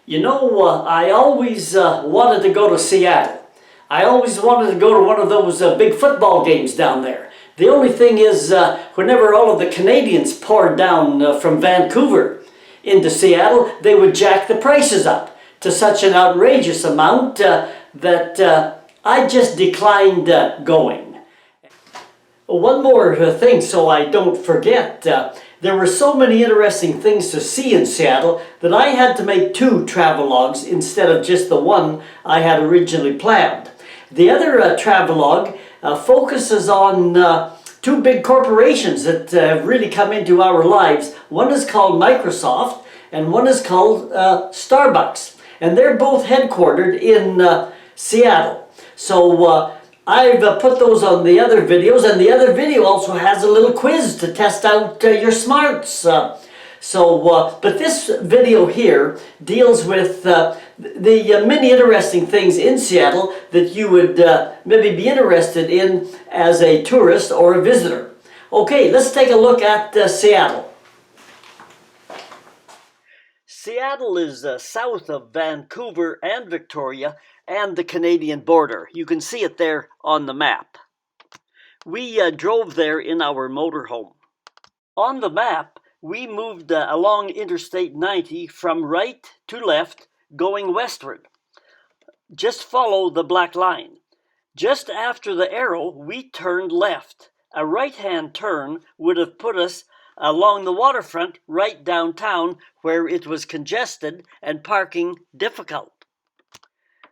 You know, I always wanted to go to Seattle. I always wanted to go to one of those big football games down there. The only thing is, whenever all of the Canadians poured down from Vancouver into Seattle, they would jack the prices up to such an outrageous amount that I just declined going. One more thing so I don't forget. There were so many interesting things to see in Seattle that I had to make 2 travelogues instead of just the one I had originally planned. The other travelogue focuses on 2 big corporations that have really come into our lives. One is called Microsoft and one is called Starbucks. And they're both headquartered in Seattle. So I've put those on the other videos, and the other video also has a little quiz to test out your smarts. But this video here deals with the many interesting things in Seattle that you would maybe be interested in as a tourist or a visitor. Okay, let's take a look at Seattle. Seattle is south of Vancouver and Victoria and the Canadian border. You can see it there on the map. We drove there in our motorhome. On the map, we moved along Interstate 90 from right to left, going westward. Just follow the black line. Just after the arrow, we turned left. A right-hand turn would have put us along the waterfront right downtown, where it was congested and parking difficult.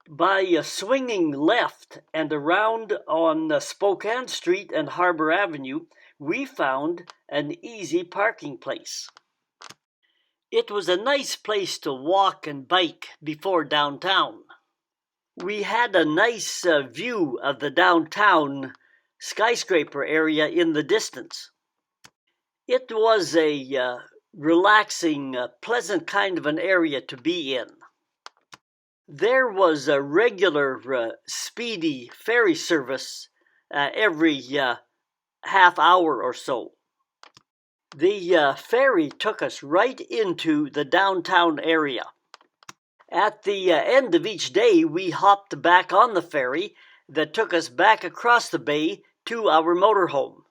By swinging left and around on Spokane Street and Harbor Avenue, we found an easy parking place. It was a nice place to walk and bike before downtown. We had a nice view of the downtown skyscraper area in the distance. It was a relaxing, pleasant kind of an area to be in. There was a regular speedy ferry service every half hour or so. The ferry took us right into the downtown area. At the end of each day, we hopped back on the ferry that took us back across the bay to our motorhome.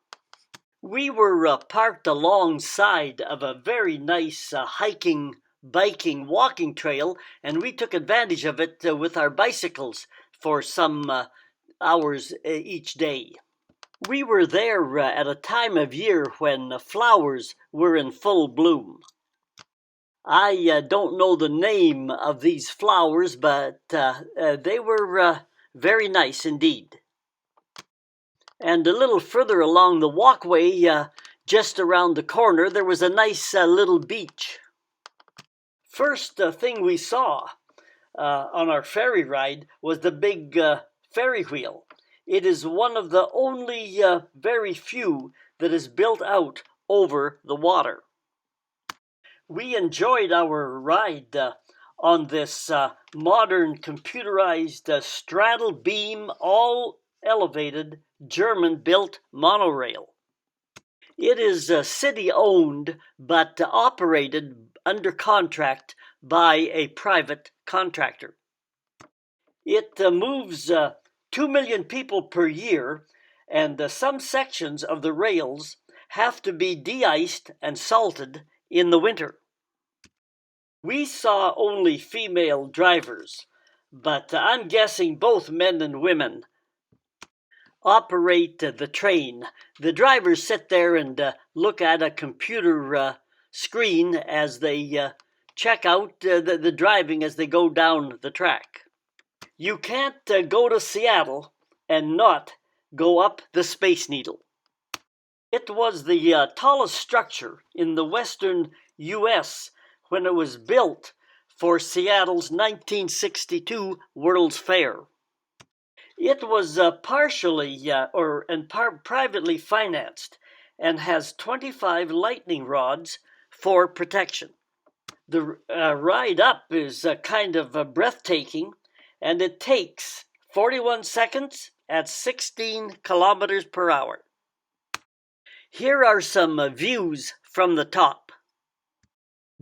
We were parked alongside of a very nice hiking, biking, walking trail, and we took advantage of it with our bicycles for some hours each day. We were there at a time of year when flowers were in full bloom. I don't know the name of these flowers, but they were very nice indeed. And a little further along the walkway, just around the corner, there was a nice little beach. First thing we saw on our ferry ride was the big ferry wheel. It is one of the only very few that is built out over the water. We enjoyed our ride on this modern computerized straddle beam, all elevated German-built monorail. It is city-owned but operated under contract by a private contractor. It moves 2 million people per year, and some sections of the rails have to be de-iced and salted in the winter. We saw only female drivers, but I'm guessing both men and women operate the train. The drivers sit there and look at a computer screen as they check out the driving as they go down the track. You can't go to Seattle and not go up the Space Needle. It was the tallest structure in the western U.S. when it was built for Seattle's 1962 World's Fair. It was partially privately financed and has 25 lightning rods for protection. The ride up is kind of breathtaking, and it takes 41 seconds at 16 kilometers per hour. Here are some views from the top.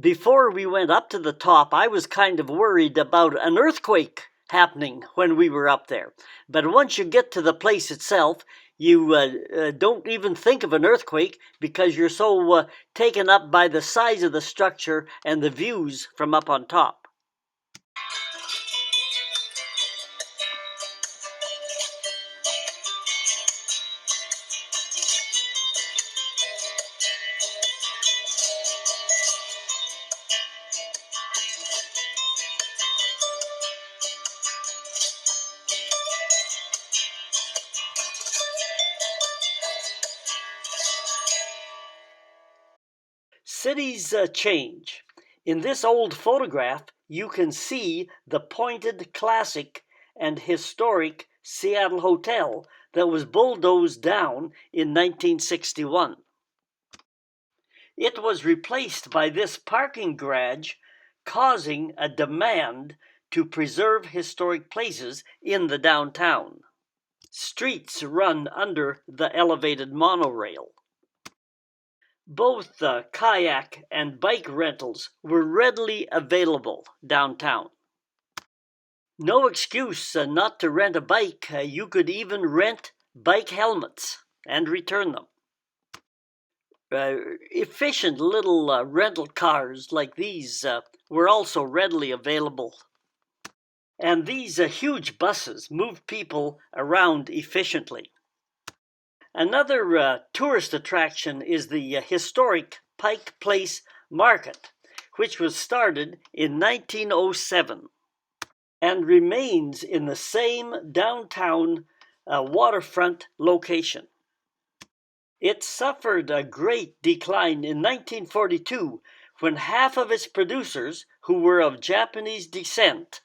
Before we went up to the top, I was kind of worried about an earthquake happening when we were up there. But once you get to the place itself, you don't even think of an earthquake because you're so taken up by the size of the structure and the views from up on top. Cities change. In this old photograph, you can see the pointed classic and historic Seattle Hotel that was bulldozed down in 1961. It was replaced by this parking garage, causing a demand to preserve historic places in the downtown. Streets run under the elevated monorail. Both kayak and bike rentals were readily available downtown. No excuse not to rent a bike. You could even rent bike helmets and return them. Efficient little rental cars like these were also readily available. And these huge buses moved people around efficiently. Another tourist attraction is the historic Pike Place Market, which was started in 1907 and remains in the same downtown waterfront location. It suffered a great decline in 1942 when half of its producers, who were of Japanese descent,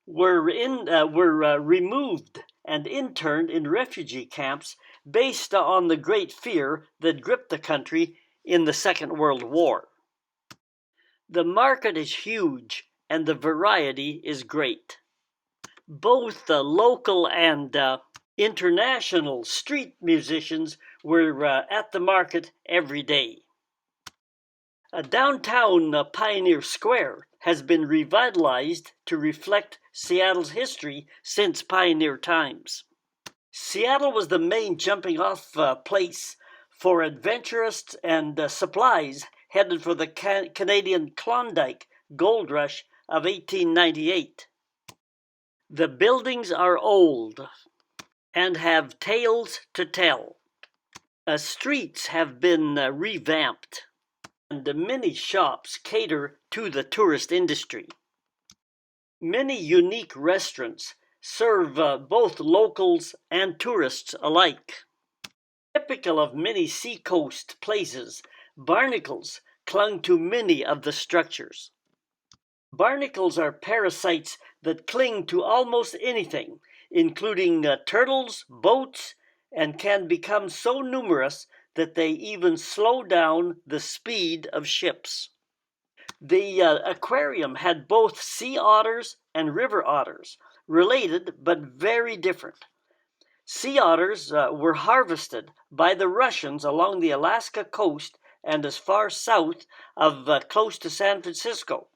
were removed and interned in refugee camps based on the great fear that gripped the country in the Second World War. The market is huge and the variety is great. Both the local and international street musicians were at the market every day. Downtown Pioneer Square has been revitalized to reflect Seattle's history since pioneer times. Seattle was the main jumping-off place for adventurers and supplies headed for the Canadian Klondike gold rush of 1898. The buildings are old and have tales to tell. Streets have been revamped, and many shops cater to the tourist industry. Many unique restaurants serve both locals and tourists alike. Typical of many seacoast places, barnacles clung to many of the structures. Barnacles are parasites that cling to almost anything, including turtles, boats, and can become so numerous that they even slow down the speed of ships. The aquarium had both sea otters and river otters, related but very different. Sea otters were harvested by the Russians along the Alaska coast and as far south of close to San Francisco.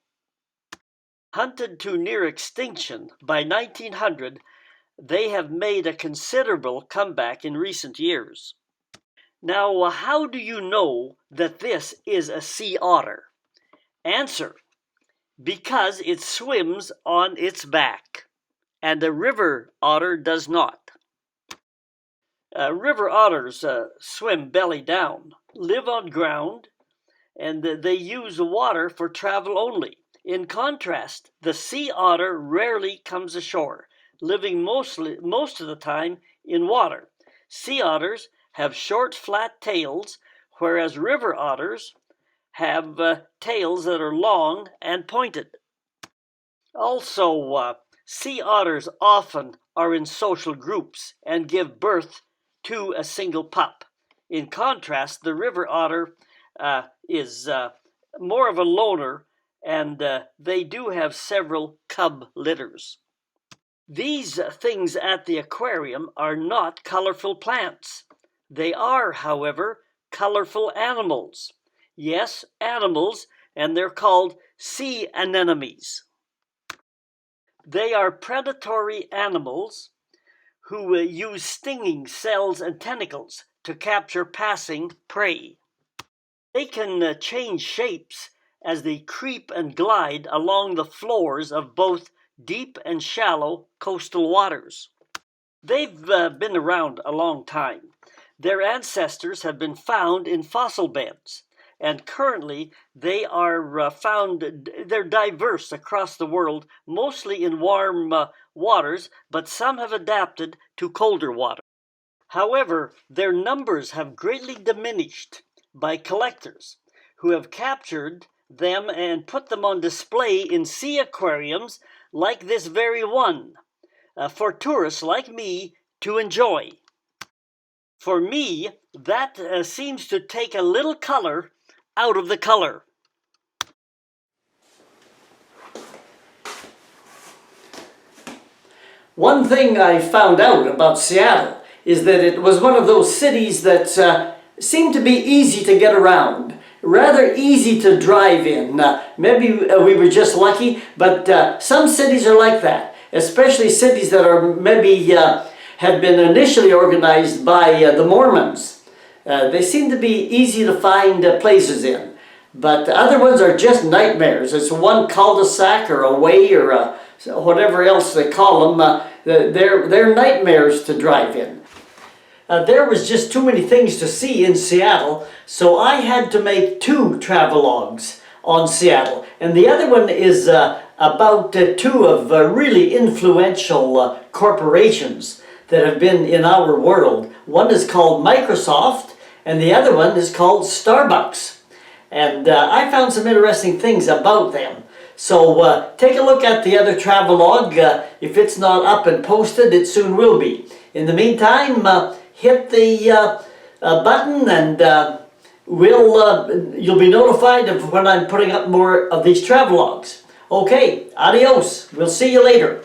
Hunted to near extinction by 1900, they have made a considerable comeback in recent years. Now, how do you know that this is a sea otter? Answer: because it swims on its back, and a river otter does not. River otters swim belly down, live on ground, and they use water for travel only. In contrast, the sea otter rarely comes ashore, living most of the time in water. Sea otters have short, flat tails, whereas river otters have tails that are long and pointed. Also, sea otters often are in social groups and give birth to a single pup. In contrast, the river otter is more of a loner, and they do have several cub litters. These things at the aquarium are not colorful plants. They are, however, colorful animals. Yes, animals and they're called sea anemones. They are predatory animals who use stinging cells and tentacles to capture passing prey. They can change shapes as they creep and glide along the floors of both deep and shallow coastal waters. They've been around a long time. Their ancestors have been found in fossil beds, and currently they are they're diverse across the world, mostly in warm waters, but some have adapted to colder water. However, their numbers have greatly diminished by collectors who have captured them and put them on display in sea aquariums like this very one, for tourists like me to enjoy. For me, that seems to take a little color out of the color. One thing I found out about Seattle is that it was one of those cities that seemed to be easy to get around, rather easy to drive in. Maybe we were just lucky, but some cities are like that, especially cities that are maybe have been initially organized by the Mormons. They seem to be easy to find places in, but other ones are just nightmares. It's one cul-de-sac or a way or whatever else they call them. They're nightmares to drive in. There was just too many things to see in Seattle, so I had to make 2 travelogues on Seattle. And the other one is about 2 of really influential corporations that have been in our world. One is called Microsoft, and the other one is called Starbucks. And I found some interesting things about them. So take a look at the other travelogue. If it's not up and posted, it soon will be. In the meantime, hit the button and you'll be notified of when I'm putting up more of these travelogues. Okay, adios. We'll see you later.